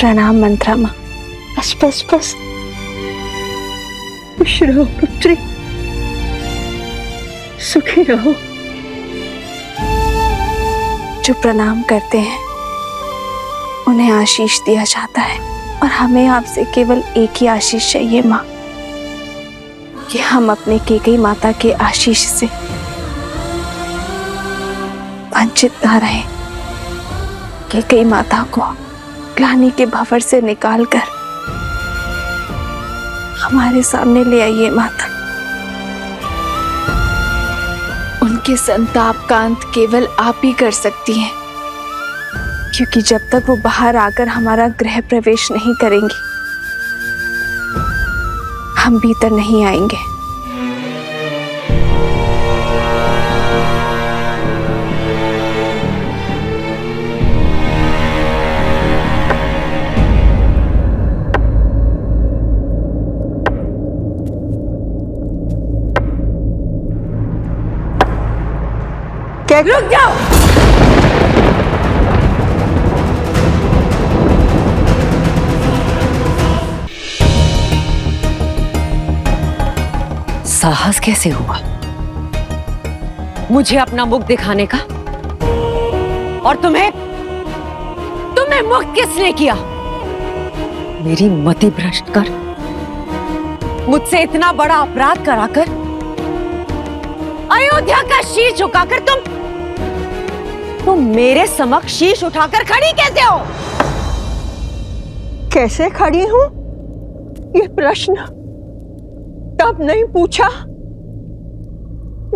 प्रणाम मंत्रा माँ। बस बस बस। खुश रहो पुत्री, सुखी रहो। जो प्रणाम करते हैं उन्हें आशीष दिया जाता है, और हमें आपसे केवल एक ही आशीष चाहिए माँ, कि हम अपने केकई माता के आशीष से वंचित न रहें। केकई माता को ग्लानि के भंवर से निकालकर हमारे सामने ले आइए माता। उनके संताप का अंत केवल आप ही कर सकती हैं, क्योंकि जब तक वो बाहर आकर हमारा गृह प्रवेश नहीं करेंगी, हम भीतर नहीं आएंगे। रुक जाओ। साहस कैसे हुआ मुझे अपना मुख दिखाने का? और तुम्हें मुक्त किसने किया? मेरी मति भ्रष्ट कर मुझसे इतना बड़ा अपराध कराकर अयोध्या का शीश झुकाकर तुम मेरे समक्ष शीश उठाकर खड़ी कैसे हो? कैसे खड़ी हूं? ये प्रश्न तब नहीं पूछा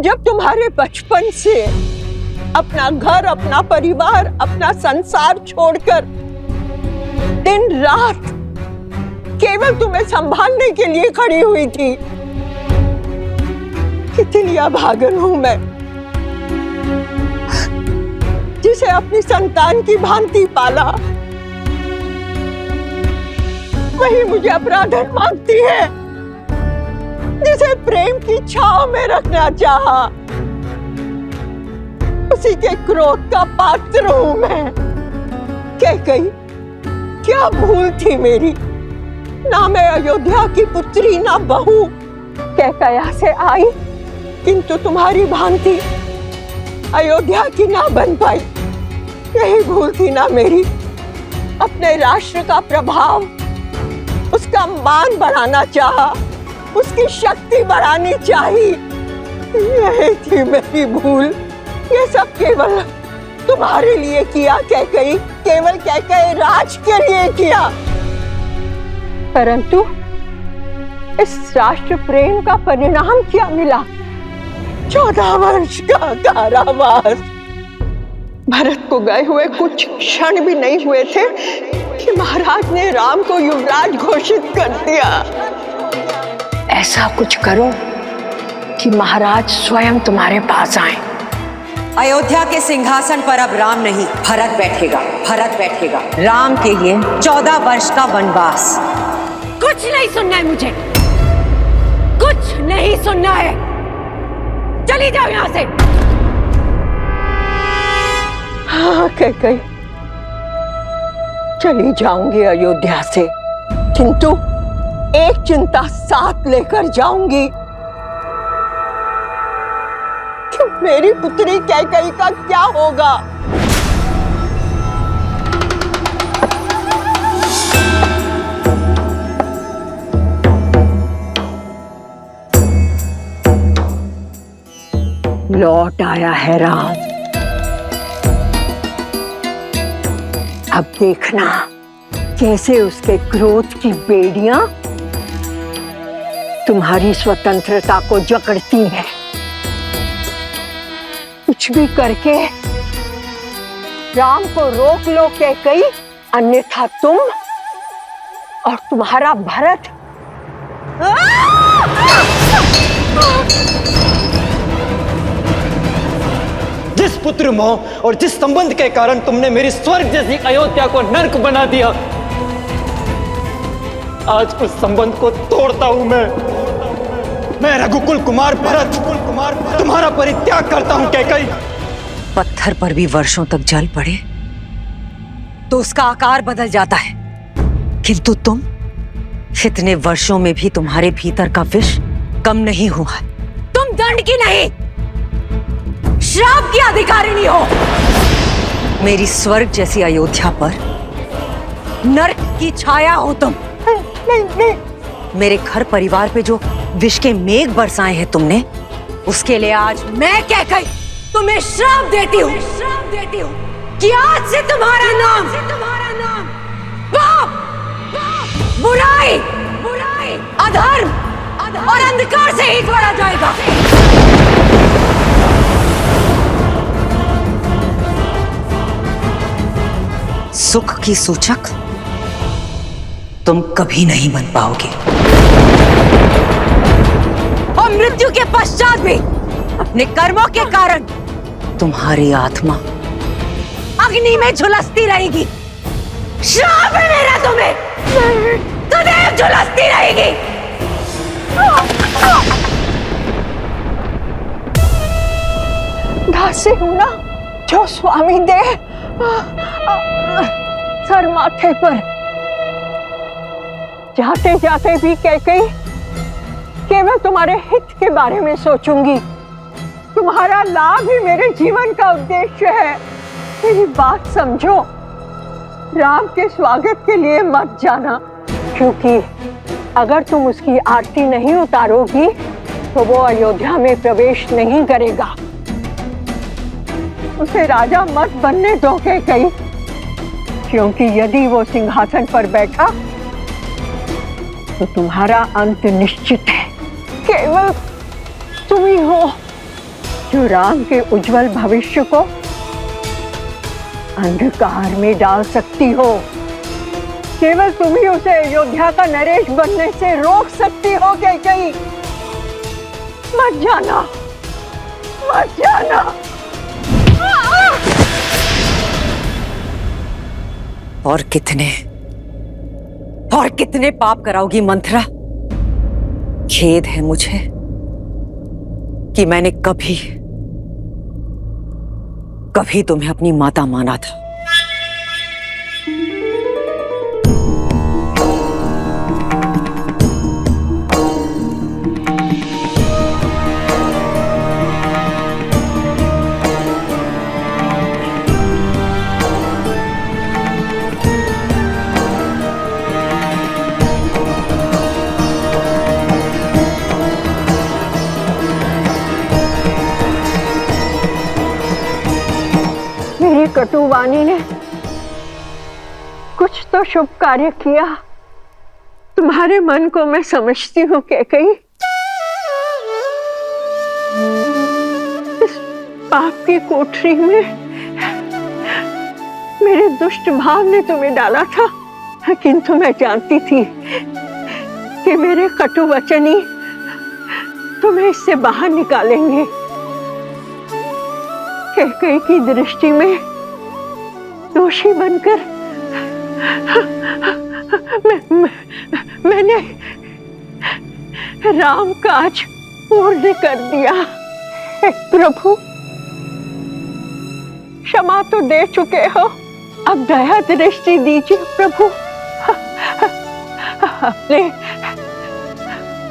जब तुम्हारे बचपन से अपना घर, अपना परिवार, अपना संसार छोड़कर दिन रात केवल तुम्हें संभालने के लिए खड़ी हुई थी। कितनी अभागन हूं मैं, जिसे अपनी संतान की भांति पाला, वही मुझे अपराधन मांगती है, जिसे प्रेम की छांव में रखना चाहा। उसी के क्रोध का पात्र हूं मैं। कैकेयी, क्या भूल थी मेरी? ना मैं अयोध्या की पुत्री, ना बहू। कैकेयी से आई, किंतु तुम्हारी भांति अयोध्या की ना बन पाई। यही भूल थी ना मेरी। अपने राष्ट्र का प्रभाव, उसका मान बढ़ाना चाहा, उसकी शक्ति बढ़ानी चाहिए। यही थी मेरी भूल। ये सब केवल तुम्हारे लिए किया कैकेयी, केवल कैकेयी राज के लिए किया। परंतु इस राष्ट्र प्रेम का परिणाम क्या मिला? 14 वर्ष का कारावास। भरत को गए हुए कुछ क्षण भी नहीं हुए थे कि महाराज ने राम को युवराज घोषित कर दिया। ऐसा कुछ करो कि महाराज स्वयं तुम्हारे पास आए। अयोध्या के सिंहासन पर अब राम नहीं, भरत बैठेगा। भरत बैठेगा। राम के लिए 14 वर्ष का वनवास। कुछ नहीं सुनना है मुझे, कुछ नहीं सुनना है। चली जाओ यहां से। हाँ कैकेयी, चली जाऊंगी अयोध्या से, किंतु एक चिंता साथ लेकर जाऊंगी कि मेरी पुत्री कैकेयी का क्या होगा। लौट आया है राम। अब देखना कैसे उसके क्रोध की बेड़ियां तुम्हारी स्वतंत्रता को जकड़ती हैं। कुछ भी करके राम को रोक लो कैकेयी, अन्यथा तुम और तुम्हारा भरत जिस पुत्र मोह और जिस संबंध के कारण तुमने मेरी स्वर्ग जैसी अयोध्या को नर्क बना दिया, आज उस संबंध को तोड़ता हूं मैं रघुकुल कुमार भरत तुम्हारा परित्याग करता हूं कैकेयी। पत्थर पर भी वर्षों तक जल पड़े तो उसका आकार बदल जाता है, किंतु तुम, इतने वर्षों में भी तुम्हारे भीतर का विष कम नहीं हुआ। तुम दंड की नहीं, श्राप की अधिकारिणी हो। मेरी स्वर्ग जैसी अयोध्या पर नरक की छाया हो तुम। नहीं। मेरे घर परिवार पे जो विष के मेघ बरसाए हैं तुमने, उसके लिए आज मैं कैकई तुम्हें श्राप देती हूँ कि आज से तुम्हारा नाम पाप, बुराई, अधर्म और अंधकार से ही जोड़ा जाएगा। सुख की सूचक तुम कभी नहीं बन पाओगे, और मृत्यु के पश्चात भी अपने कर्मों के कारण तुम्हारी आत्मा अग्नि में झुलसती रहेगी। श्राप है मेरा तुम्हें, सदैव झुलसती रहेगी। दासी हूं ना, जो स्वामी दे सर माथे पर। जाते जाते भी कैकई केवल तुम्हारे हित के बारे में सोचूंगी। तुम्हारा लाभ ही मेरे जीवन का उद्देश्य है। मेरी बात समझो, राम के स्वागत के लिए मत जाना, क्योंकि अगर तुम उसकी आरती नहीं उतारोगी तो वो अयोध्या में प्रवेश नहीं करेगा। उसे राजा मत बनने दो कैकई, क्योंकि यदि वो सिंहासन पर बैठा तो तुम्हारा अंत निश्चित है। केवल तुम ही हो जो राम के उज्जवल भविष्य को अंधकार में डाल सकती हो। केवल तुम ही उसे अयोध्या का नरेश बनने से रोक सकती हो कैकई। मत जाना, मत जाना। और कितने पाप कराओगी मंथरा? खेद है मुझे कि मैंने कभी तुम्हें अपनी माता माना था। कटुवाणी ने कुछ तो शुभ कार्य किया। तुम्हारे मन को मैं समझती हूँ कैकई। इस पाप की कोठरी में मेरे दुष्ट भाव ने तुम्हें डाला था, किंतु मैं जानती थी कि मेरे कटु वचन ही तुम्हें इससे बाहर निकालेंगे। कैकई की दृष्टि में दोषी बनकर मैंने राम काज पूर्ण कर दिया। हे प्रभु, क्षमा तो दे चुके हो, अब दया दृष्टि दीजिए प्रभु।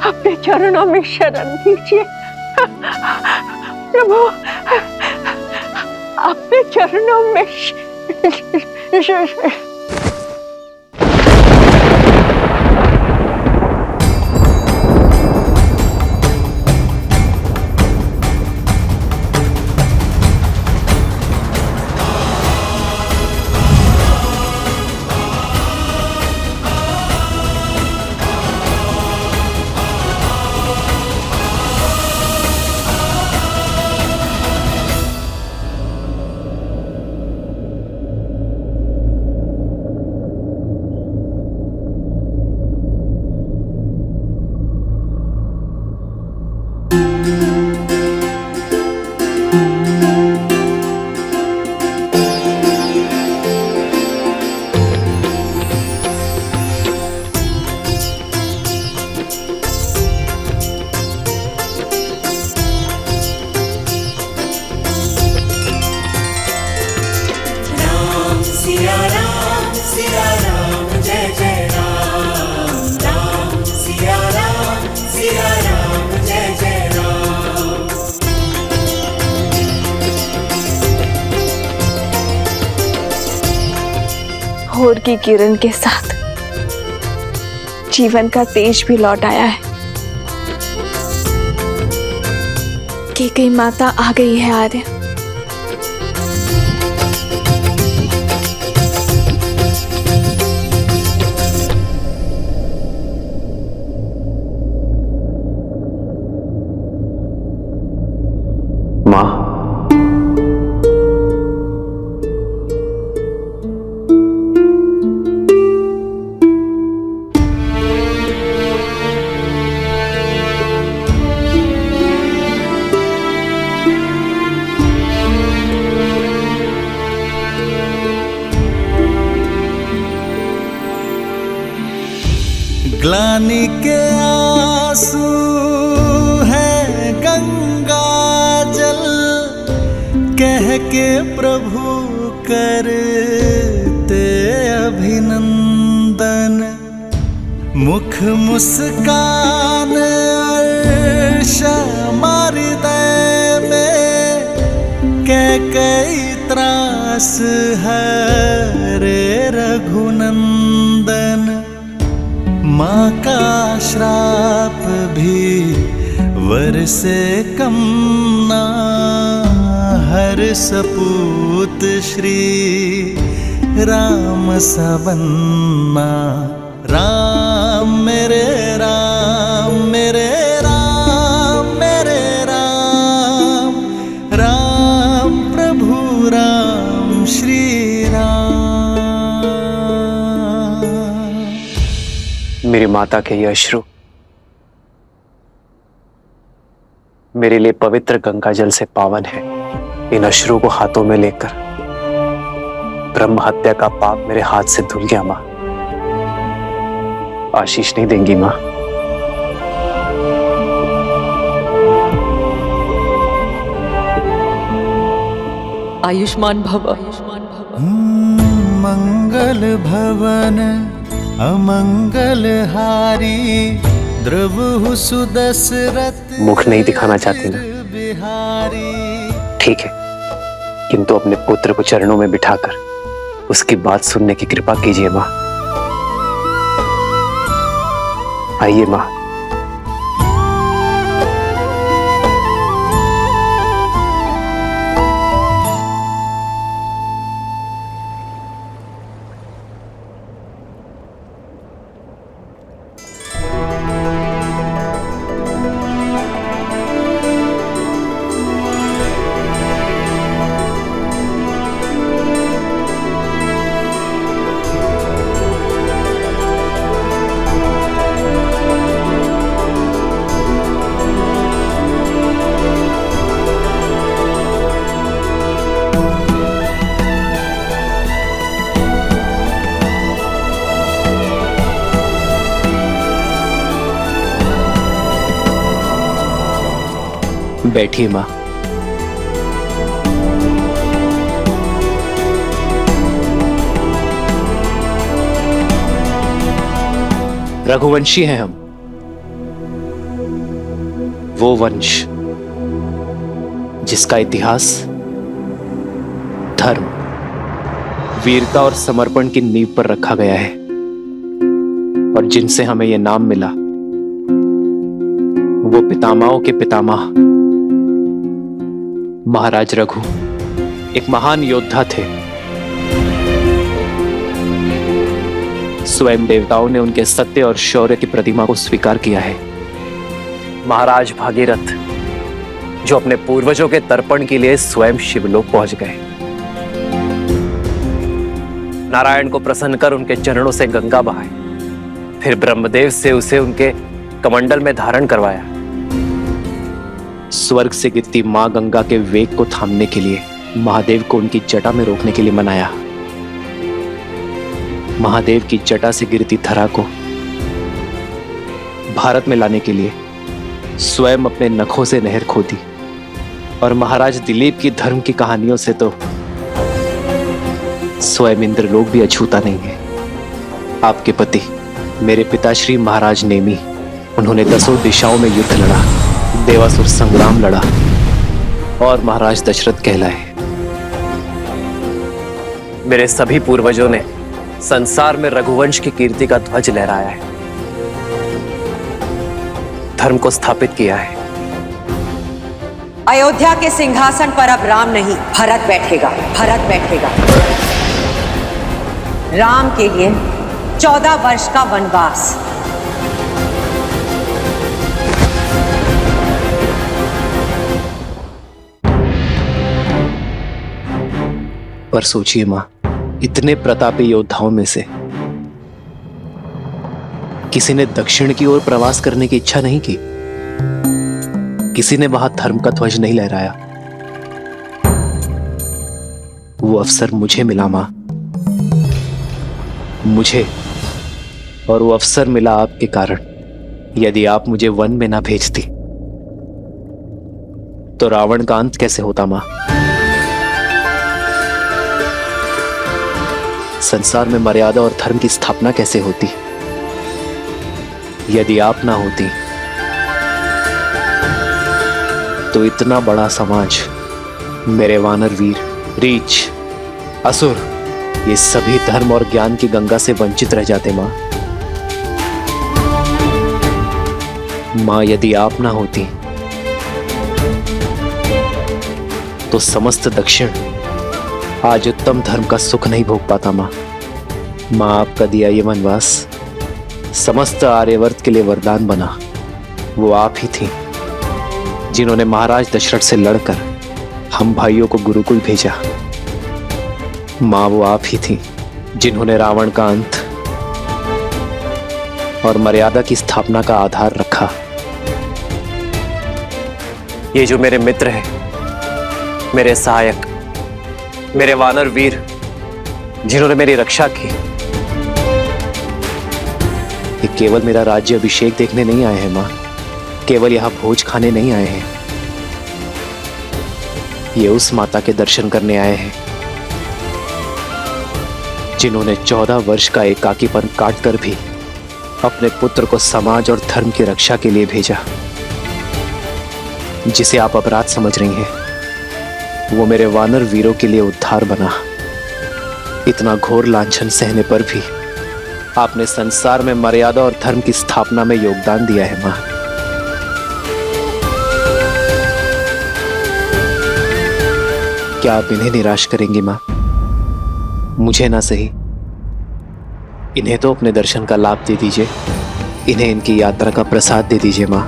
अपने चरणों में शरण दीजिए प्रभु, अपने चरणों में भोर की किरण के साथ जीवन का तेज भी लौट आया है। कैकेयी माता आ गई है आर्य। माँ, ग्लानि के आंसू है गंगा जल, कह के प्रभु करते अभिनंदन। मुख मुस्कान अर्श हृदय में, कैकेयी त्रास हरे रघुनंदन। माँ का श्राप भी वर से कम ना, हर सपूत श्री राम सा बनना। राम मेरे राम मेरे राम मेरे राम, राम प्रभु राम श्री राम। मेरी माता के ये अश्रु मेरे लिए पवित्र गंगा जल से पावन है। इन अश्रु को हाथों में लेकर ब्रह्म हत्या का पाप मेरे हाथ से धुल गया। माँ, आशीष नहीं देंगी माँ? आयुष्मान भव। मंगल भवन अमंगल हारी, द्रवहु सुदशरथ मुख नहीं दिखाना चाहती ना? बिहारी। ठीक है, किंतु अपने पुत्र को चरणों में बिठाकर उसकी बात सुनने की कृपा कीजिए माँ। आइए माँ। बैठिए माँ। रघुवंशी हैं हम, वो वंश जिसका इतिहास धर्म, वीरता और समर्पण की नींव पर रखा गया है, और जिनसे हमें यह नाम मिला वो पितामहों के पितामह महाराज रघु एक महान योद्धा थे। स्वयं देवताओं ने उनके सत्य और शौर्य की प्रतिमा को स्वीकार किया है। महाराज भागीरथ जो अपने पूर्वजों के तर्पण के लिए स्वयं शिवलोक पहुंच गए, नारायण को प्रसन्न कर उनके चरणों से गंगा बहाई, फिर ब्रह्मदेव से उसे उनके कमंडल में धारण करवाया। स्वर्ग से गिरती मां गंगा के वेग को थामने के लिए महादेव को उनकी जटा में रोकने के लिए मनाया। महादेव की जटा से गिरती धरा को भारत में लाने के लिए स्वयं अपने नखों से नहर खोदी, और महाराज दिलीप की धर्म की कहानियों से तो स्वयं इंद्रलोक भी अछूता नहीं है। आपके पति मेरे पिताश्री महाराज नेमी, उन्होंने 10 दिशाओं में युद्ध लड़ा, देवासुर संग्राम लड़ा और महाराज दशरथ कहलाए। मेरे सभी पूर्वजों ने संसार में रघुवंश की कीर्ति का ध्वज लहराया है, धर्म को स्थापित किया है। अयोध्या के सिंहासन पर अब राम नहीं, भरत बैठेगा। भरत बैठेगा। राम के लिए 14 वर्ष का वनवास। पर सोचिए मां, इतने प्रतापी योद्धाओं में से किसी ने दक्षिण की ओर प्रवास करने की इच्छा नहीं की, किसी ने वहां धर्म का ध्वज नहीं लहराया। वो अवसर मुझे मिला मां, मुझे, और वो अवसर मिला आपके कारण। यदि आप मुझे वन में ना भेजती तो रावण का अंत कैसे होता मां? संसार में मर्यादा और धर्म की स्थापना कैसे होती यदि आप ना होती? तो इतना बड़ा समाज, मेरे वानर वीर, रीछ, असुर, ये सभी धर्म और ज्ञान की गंगा से वंचित रह जाते मां। मां, यदि आप ना होती तो समस्त दक्षिण आज उत्तम धर्म का सुख नहीं भोग पाता मां। मां, आपका दिया ये वनवास समस्त आर्यवर्त के लिए वरदान बना। वो आप ही थी जिन्होंने महाराज दशरथ से लड़कर हम भाइयों को गुरुकुल भेजा। मां, वो आप ही थी जिन्होंने रावण का अंत और मर्यादा की स्थापना का आधार रखा। ये जो मेरे मित्र हैं, मेरे सहायक, मेरे वानर वीर, जिन्होंने मेरी रक्षा की, ये केवल मेरा राज्य अभिषेक देखने नहीं आए हैं मां, केवल यहां भोज खाने नहीं आए हैं। ये उस माता के दर्शन करने आए हैं जिन्होंने 14 वर्ष का एकाकीपन काटकर भी अपने पुत्र को समाज और धर्म की रक्षा के लिए भेजा। जिसे आप अपराध समझ रही हैं, वो मेरे वानर वीरों के लिए उद्धार बना। इतना घोर लांछन सहने पर भी आपने संसार में मर्यादा और धर्म की स्थापना में योगदान दिया है मां। क्या आप इन्हें निराश करेंगी मां? मुझे ना सही, इन्हें तो अपने दर्शन का लाभ दे दीजिए, इन्हें इनकी यात्रा का प्रसाद दे दीजिए मां।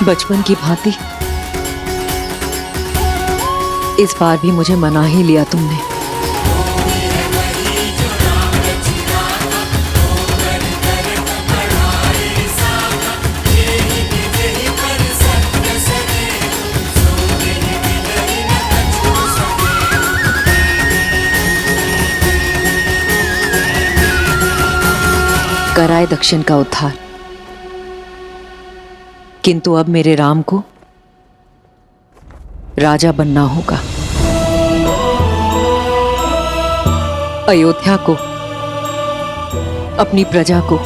बचपन की भांति इस बार भी मुझे मना ही लिया तुमने। कराए दक्षिण का उद्धार, किंतु अब मेरे राम को राजा बनना होगा। अयोध्या को, अपनी प्रजा को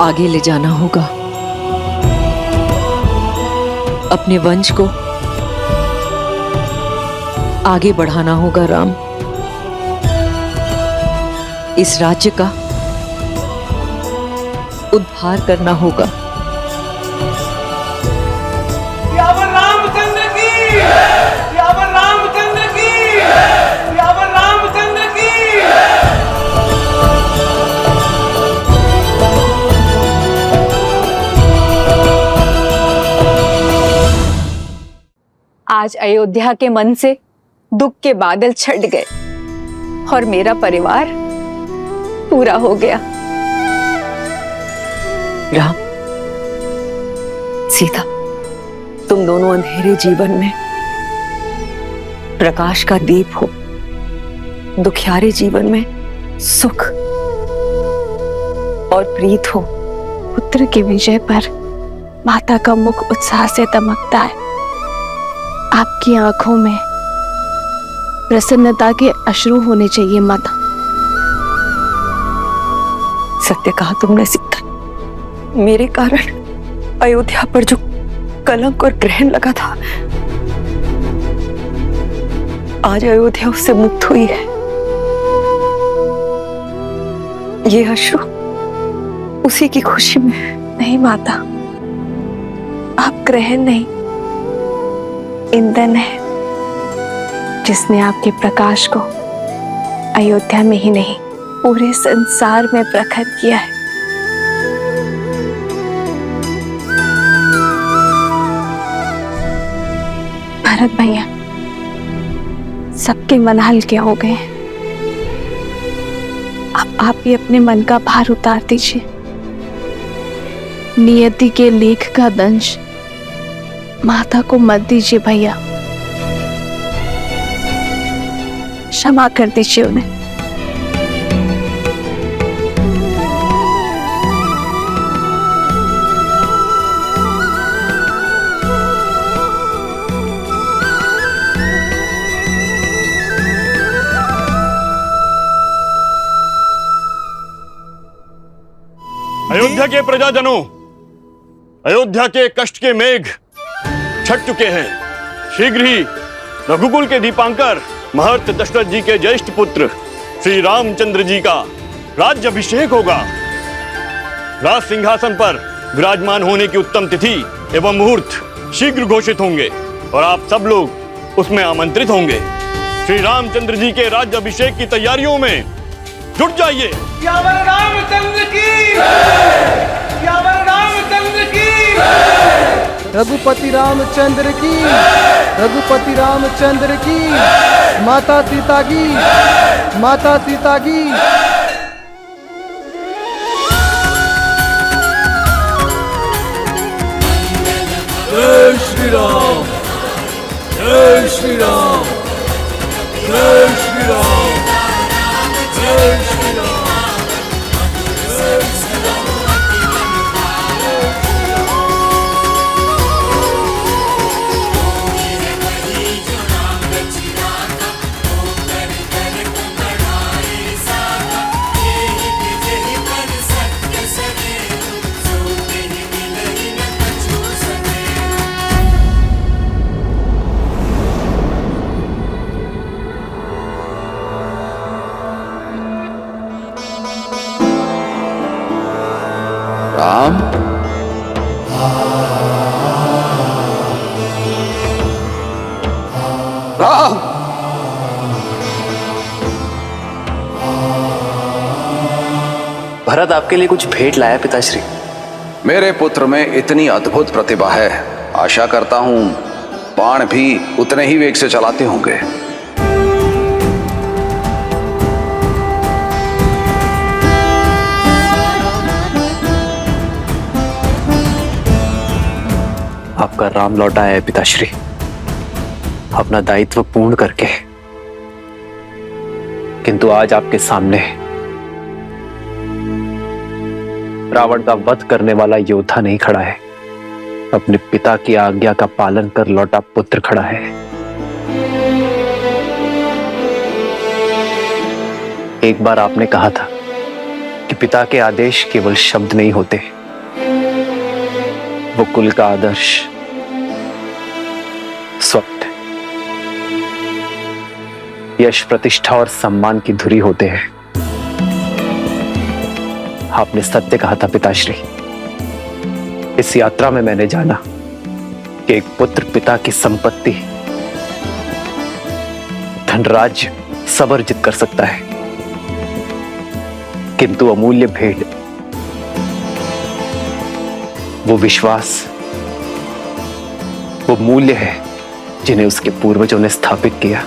आगे ले जाना होगा। अपने वंश को आगे बढ़ाना होगा राम। इस राज्य का उद्धार करना होगा। यावर रामचंद्र की, यावर रामचंद्र की, यावर रामचंद्र की। आज अयोध्या के मन से दुख के बादल छट गए और मेरा परिवार पूरा हो गया। राम, सीता, तुम दोनों अंधेरे जीवन में प्रकाश का दीप हो, दुखियारे जीवन में सुख और प्रीत हो। पुत्र की विजय पर माता का मुख उत्साह से दमकता है। आपकी आंखों में प्रसन्नता के अश्रु होने चाहिए माता। सत्य कहा तुमने सीता। मेरे कारण अयोध्या पर जो कलंक और ग्रहण लगा था, आज अयोध्या उससे मुक्त हुई है। ये अश्रु उसी की खुशी में। नहीं माता, आप ग्रहण नहीं, ईंधन है जिसने आपके प्रकाश को अयोध्या में ही नहीं पूरे संसार में प्रखर किया है। भरत भैया, सबके मन हल्के हो गए हैं। अब आप भी अपने मन का भार उतार दीजिए। नियति के लेख का दंश माता को मत दीजिए भैया, क्षमा कर दीजिए उन्हें। अयोध्या के प्रजाजनों, अयोध्या के कष्ट के मेघ छट चुके हैं। शीघ्र ही रघुकुल के दीपांकर महर्त दशरथ जी के ज्येष्ठ पुत्र श्री रामचंद्र जी का राज्याभिषेक होगा। राज सिंहासन पर विराजमान होने की उत्तम तिथि एवं मुहूर्त शीघ्र घोषित होंगे और आप सब लोग उसमें आमंत्रित होंगे। श्री रामचंद्र जी के राज्याभिषेक की तैयारियों में जुट जाइए। यावर रामचंद्र की, यावर रामचंद्र की। रघुपति रामचंद्र की, रघुपति रामचंद्र की। माता सीता की, माता सीता की। जय श्री राम, जय श्री राम, जय श्री राम, जय श्री राम। राम, राम, भरत आपके लिए कुछ भेंट लाया पिताश्री। मेरे पुत्र में इतनी अद्भुत प्रतिभा है, आशा करता हूं बाण भी उतने ही वेग से चलाते होंगे। आपका राम लौटा है पिताश्री, अपना दायित्व पूर्ण करके। किंतु आज आपके सामने रावण का वध करने वाला योद्धा नहीं खड़ा है, अपने पिता की आज्ञा का पालन कर लौटा पुत्र खड़ा है। एक बार आपने कहा था कि पिता के आदेश केवल शब्द नहीं होते, वो कुल का आदर्श स्वप्न, यश, प्रतिष्ठा और सम्मान की धुरी होते हैं। आपने सत्य कहा था पिताश्री। इस यात्रा में मैंने जाना कि एक पुत्र पिता की संपत्ति, धनराज्य सब अर्जित कर सकता है, किंतु अमूल्य भेंट, वो विश्वास, वो मूल्य है जिन्हें उसके पूर्वजों ने स्थापित किया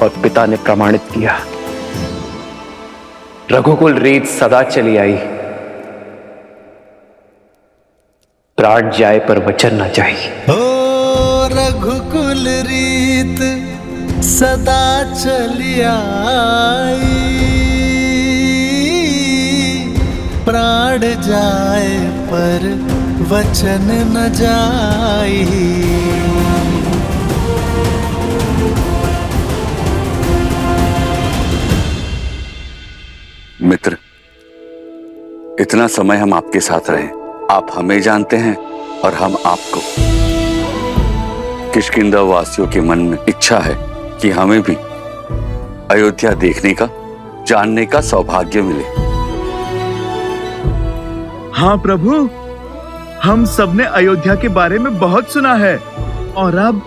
और पिता ने प्रमाणित किया। रघुकुल रीत सदा चली आई, प्राण जाए पर वचन न जाए। ओ रघुकुल रीत सदा चली आई, प्राण जाए पर वचन न जाई। मित्र, इतना समय हम आपके साथ रहे, आप हमें जानते हैं और हम आपको। किष्किंधा वासियों के मन में इच्छा है कि हमें भी अयोध्या देखने का, जानने का सौभाग्य मिले। हाँ प्रभु, हम सबने अयोध्या के बारे में बहुत सुना है और अब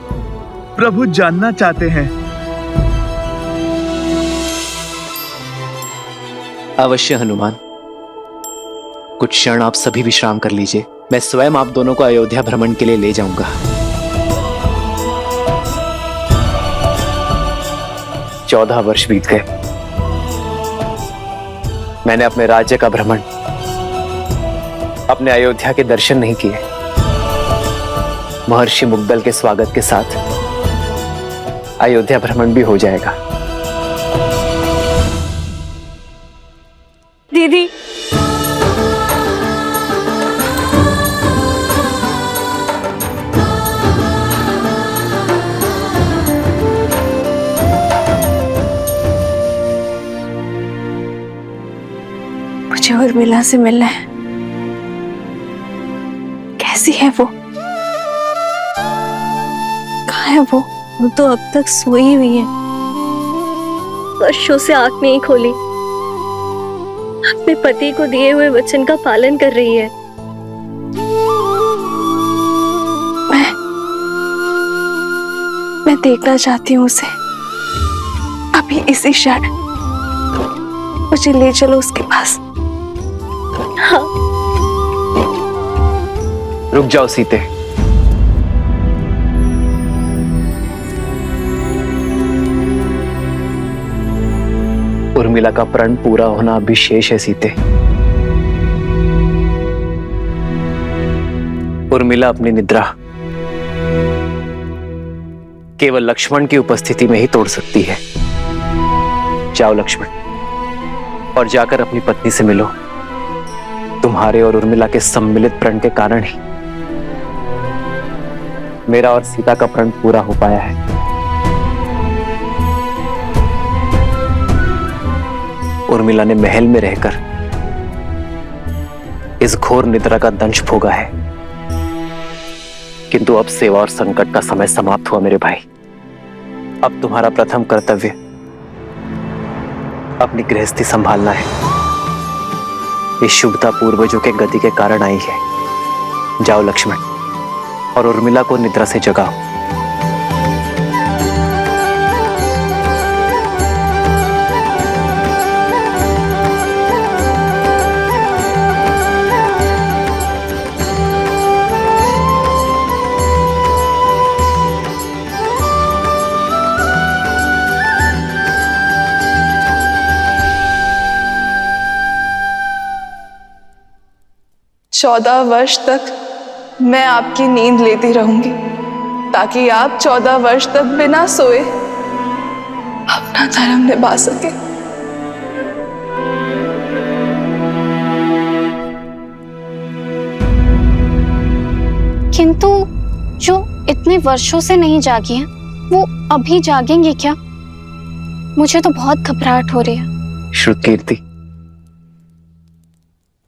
प्रभु जानना चाहते हैं। अवश्य हनुमान, कुछ क्षण आप सभी विश्राम कर लीजिए। मैं स्वयं आप दोनों को अयोध्या भ्रमण के लिए ले जाऊंगा। 14 वर्ष बीत गए, मैंने अपने राज्य का भ्रमण, अपने अयोध्या के दर्शन नहीं किए। महर्षि मुग्दल के स्वागत के साथ अयोध्या भ्रमण भी हो जाएगा। दीदी, मुझे उर्मिला से मिलना है। कैसी है वो? कहाँ है वो? वो तो अब तक सोई हुई है, वर्षों से आंख नहीं खोली, अपने पति को दिए हुए वचन का पालन कर रही है। मैं देखना चाहती हूँ उसे, अभी इसी क्षण। मुझे ले चलो उसके पास। हाँ। रुक जाओ सीते। उर्मिला का प्रण पूरा होना अभी शेष है सीते। उर्मिला अपनी निद्रा केवल लक्ष्मण की उपस्थिति में ही तोड़ सकती है। जाओ लक्ष्मण, और जाकर अपनी पत्नी से मिलो। तुम्हारे और उर्मिला के सम्मिलित प्रण के कारण ही मेरा और सीता का प्रण पूरा हो पाया है। उर्मिला ने महल में रहकर इस घोर निद्रा का दंश भोगा है, किंतु अब सेवा और संकट का समय समाप्त हुआ मेरे भाई। अब तुम्हारा प्रथम कर्तव्य अपनी गृहस्थी संभालना है। ये शुभता पूर्वजों के गति के कारण आई है। जाओ लक्ष्मण, और उर्मिला को निद्रा से जगाओ। चौदह वर्ष तक मैं आपकी नींद लेती रहूंगी, ताकि आप 14 वर्ष तक बिना सोए अपना धर्म निभा सके। किंतु जो इतने वर्षों से नहीं जागी हैं, वो अभी जागेंगे क्या? मुझे तो बहुत घबराहट हो रही है। श्रुतकीर्ति,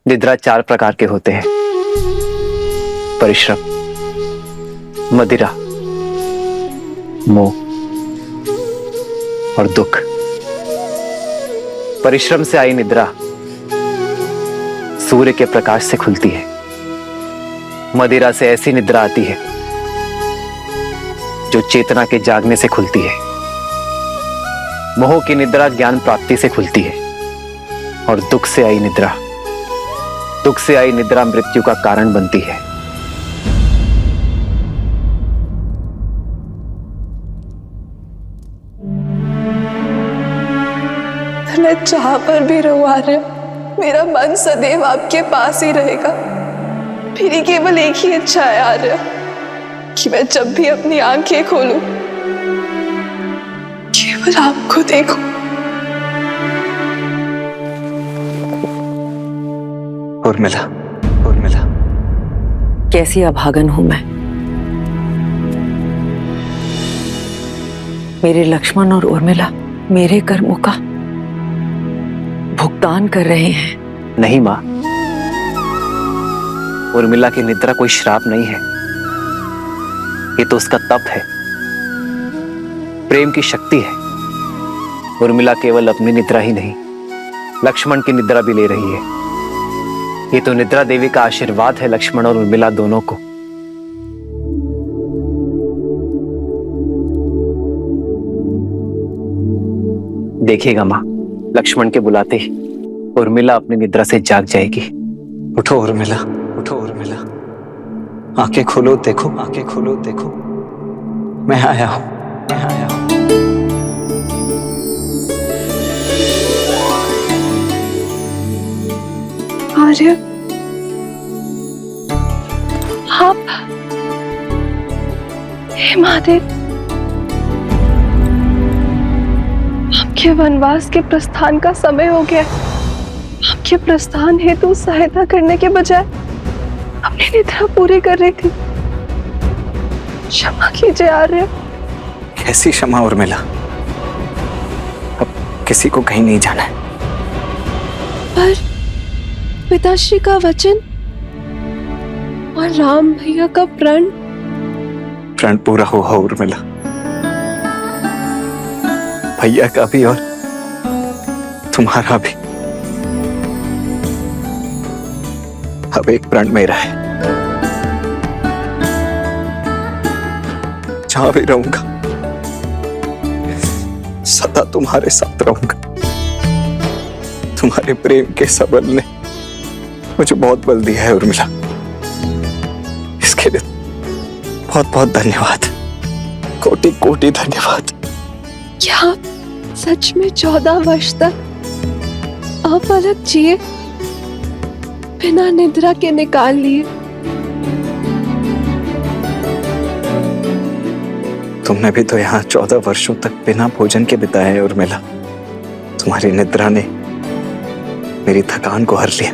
निद्रा 4 प्रकार के होते हैं: परिश्रम, मदिरा, मोह और दुख। परिश्रम से आई निद्रा सूर्य के प्रकाश से खुलती है। मदिरा से ऐसी निद्रा आती है जो चेतना के जागने से खुलती है। मोह की निद्रा ज्ञान प्राप्ति से खुलती है। और दुख से आई निद्रा मृत्यु का कारण बनती है। मैं जहां पर भी रहूं आर्य, मेरा मन सदैव आपके पास ही रहेगा। मेरी केवल एक ही इच्छा है आर्य, कि मैं जब भी अपनी आंखें खोलूं केवल आपको देखूं। उर्मिला, कैसी अभागन हूं मैं। मेरे लक्ष्मण और उर्मिला मेरे कर्मों का भुगतान कर रहे हैं। नहीं मां, उर्मिला की निद्रा कोई श्राप नहीं है। ये तो उसका तप है, प्रेम की शक्ति है। उर्मिला केवल अपनी निद्रा ही नहीं, लक्ष्मण की निद्रा भी ले रही है। ये तो निद्रा देवी का आशीर्वाद है लक्ष्मण और उर्मिला दोनों को। देखिएगा मां, लक्ष्मण के बुलाते ही उर्मिला अपनी निद्रा से जाग जाएगी। उठो उर्मिला, आंखें खोलो, देखो, मैं आया हूं। आर्य, आप, हे महादेव, आपके वनवास के प्रस्थान का समय हो गया। आपके प्रस्थान हेतु सहायता करने के बजाय अपनी निद्रा पूरी कर रही थी। क्षमा कीजिए आर्य। कैसी क्षमा उर्मिला, अब किसी को कहीं नहीं जाना है। पर पिताश्री का वचन और राम भैया का प्रण पूरा हुआ उर्मिला। भैया का भी और तुम्हारा भी। अब एक प्रण मेरा है, जहां भी रहूंगा सदा तुम्हारे साथ रहूंगा। तुम्हारे प्रेम के सबल ने मुझे बहुत बल दिया है उर्मिला। इसके लिए बहुत बहुत धन्यवाद, कोटि कोटि धन्यवाद। क्या आप सच में 14 वर्ष तक अपलक जिए, बिना निद्रा के निकाल लिए? तुमने भी तो यहाँ 14 वर्षों तक बिना भोजन के बिताए हैं उर्मिला। तुम्हारी निद्रा ने मेरी थकान को हर लिया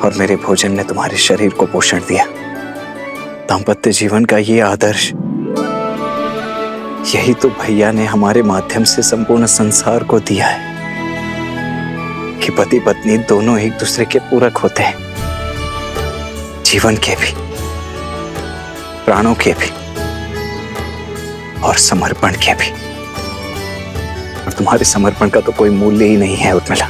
और मेरे भोजन ने तुम्हारे शरीर को पोषण दिया। दाम्पत्य जीवन का ये आदर्श, यही तो भैया ने हमारे माध्यम से संपूर्ण संसार को दिया है कि पति पत्नी दोनों एक दूसरे के पूरक होते हैं, जीवन के भी, प्राणों के भी और समर्पण के भी। और तुम्हारे समर्पण का तो कोई मूल्य ही नहीं है उर्मिला।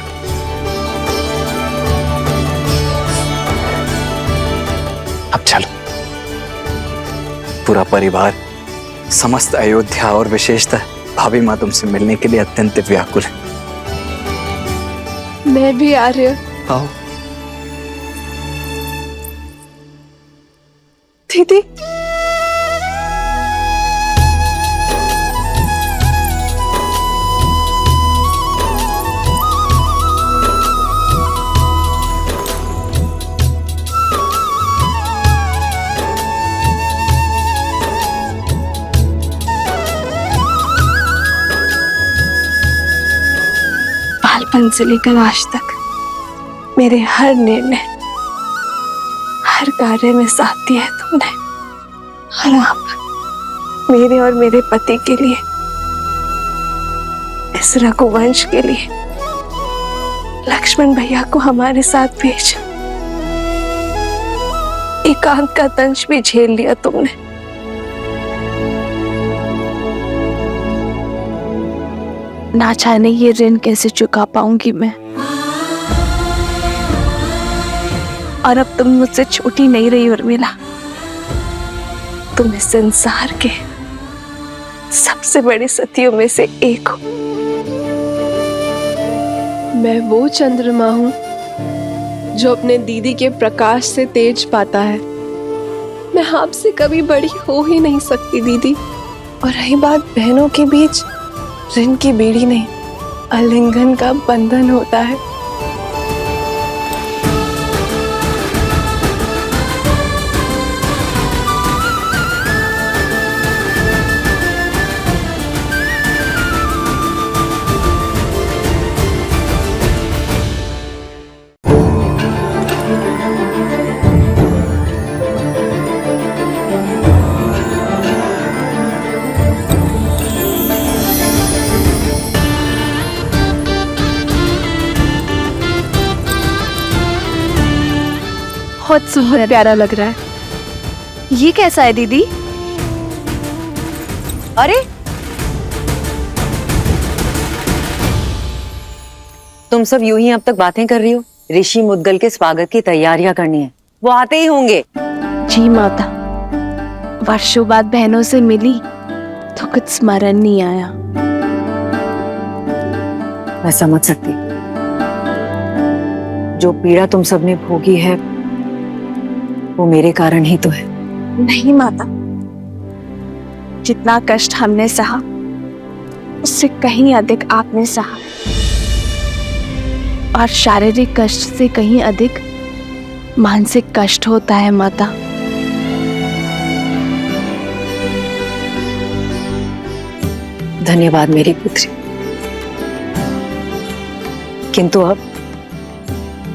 अब चलो, पूरा परिवार, समस्त अयोध्या और विशेषतः भाभी माँ तुमसे मिलने के लिए अत्यंत व्याकुल है। मैं भी आ रही हूँ। आओ दीदी। बालपन से लेकर आज तक मेरे हर निर्णय, हर हर कार्य में साथ दिया है तुमने। और आप मेरे और मेरे पति के लिए, इस रघुवंश के लिए लक्ष्मण भैया को हमारे साथ भेजा। एकांत का दंश भी झेल लिया तुमने। ना जाने ये ऋण कैसे चुका पाऊंगी मैं। और अब तुम मुझसे छोटी नहीं रही उर्मिला, तुम इस संसार के सबसे बड़े सतियों में से एक हो। मैं वो चंद्रमा हूँ जो अपने दीदी के प्रकाश से तेज पाता है। मैं आपसे कभी बड़ी हो ही नहीं सकती दीदी। और रही बात बहनों के बीच, ऋण की बेड़ी नहीं, आलिंगन का बंधन होता है। बहुत प्यारा लग रहा है। ये कैसा है दीदी? अरे तुम सब यूं ही अब तक बातें कर रही हो। ऋषि मुद्गल के स्वागत की तैयारियां करनी है, वो आते ही होंगे। जी माता, वर्षों बाद बहनों से मिली तो कुछ स्मरण नहीं आया। मैं समझ सकती, जो पीड़ा तुम सबने भोगी है वो मेरे कारण ही तो है। नहीं माता, जितना कष्ट हमने सहा उससे कहीं अधिक आपने सहा, और शारीरिक कष्ट से कहीं अधिक मानसिक कष्ट होता है माता। धन्यवाद मेरी पुत्री, किंतु अब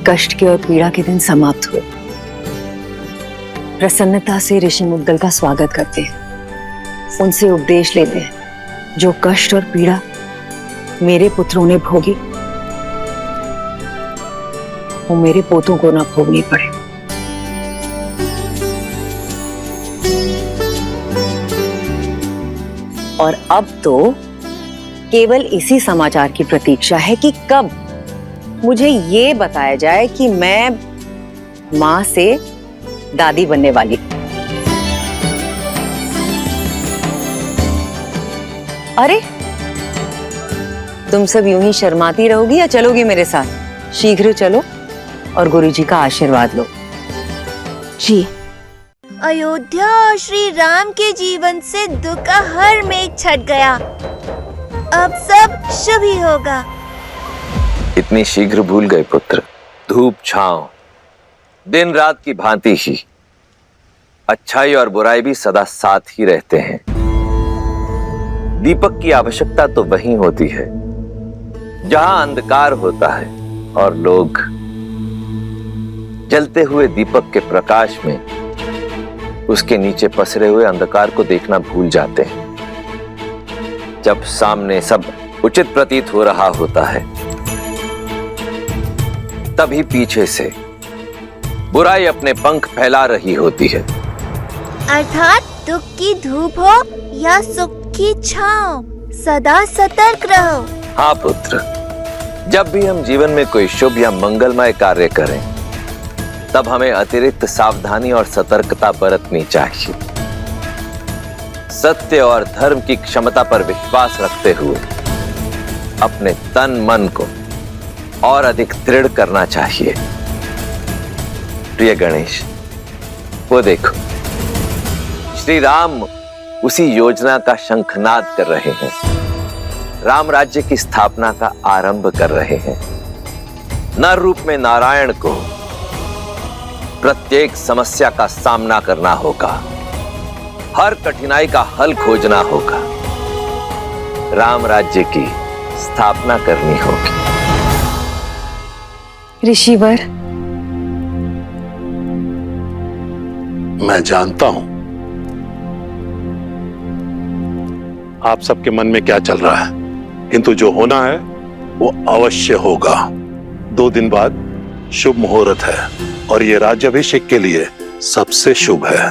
कष्ट के और पीड़ा के दिन समाप्त हुए। प्रसन्नता से ऋषि मुद्गल का स्वागत करते हैं, उनसे उपदेश लेते हैं। जो कष्ट और पीड़ा मेरे पुत्रों ने भोगी, वो मेरे पोतों को ना भोगनी पड़े। और अब तो केवल इसी समाचार की प्रतीक्षा है कि कब मुझे ये बताया जाए कि मैं मां से दादी बनने वाली। अरे तुम सब यूं ही शर्माती रहोगी या चलोगी मेरे साथ? शीघ्र चलो और गुरुजी का आशीर्वाद लो। जी। अयोध्या और श्री राम के जीवन से दुख का हर मेघ छट गया। अब सब शुभ ही होगा। इतनी शीघ्र भूल गए पुत्र? धूप छांव दिन रात की भांति ही, अच्छाई और बुराई भी सदा साथ ही रहते हैं। दीपक की आवश्यकता तो वहीं होती है जहां अंधकार होता है, और लोग जलते हुए दीपक के प्रकाश में उसके नीचे पसरे हुए अंधकार को देखना भूल जाते हैं। जब सामने सब उचित प्रतीत हो रहा होता है, तभी पीछे से बुराई अपने पंख फैला रही होती है। अर्थात दुख की धूप हो या सुख की छांव, सदा सतर्क रहो। हाँ पुत्र, जब भी हम जीवन में कोई शुभ या मंगलमय कार्य करें, तब हमें अतिरिक्त सावधानी और सतर्कता बरतनी चाहिए। सत्य और धर्म की क्षमता पर विश्वास रखते हुए अपने तन मन को और अधिक दृढ़ करना चाहिए। प्रिय गणेश, वो देखो, श्री राम उसी योजना का शंखनाद कर रहे हैं। राम राज्य की स्थापना का आरंभ कर रहे हैं। नर रूप में नारायण को प्रत्येक समस्या का सामना करना होगा, हर कठिनाई का हल खोजना होगा, राम राज्य की स्थापना करनी होगी। ऋषिवर, मैं जानता हूं आप सबके मन में क्या चल रहा है, किंतु जो होना है वो अवश्य होगा। 2 दिन बाद शुभ मुहूर्त है और ये राज्याभिषेक के लिए सबसे शुभ है।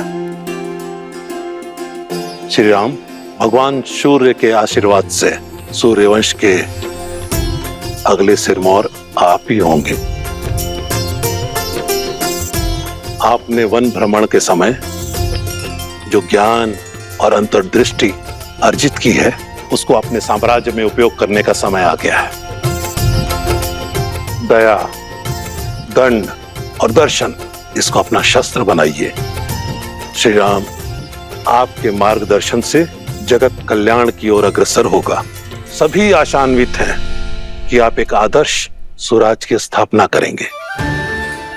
श्री राम, भगवान सूर्य के आशीर्वाद से सूर्यवंश के अगले सिरमौर आप ही होंगे। आपने वन भ्रमण के समय जो ज्ञान और अंतर्दृष्टि अर्जित की है, उसको अपने साम्राज्य में उपयोग करने का समय आ गया है। दया, दंड और दर्शन, इसको अपना शस्त्र बनाइए। श्री राम, आपके मार्गदर्शन से जगत कल्याण की ओर अग्रसर होगा। सभी आशान्वित हैं कि आप एक आदर्श स्वराज की स्थापना करेंगे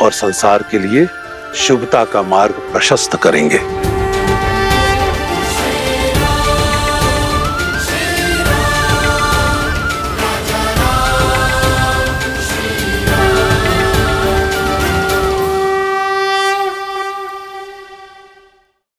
और संसार के लिए शुभता का मार्ग प्रशस्त करेंगे।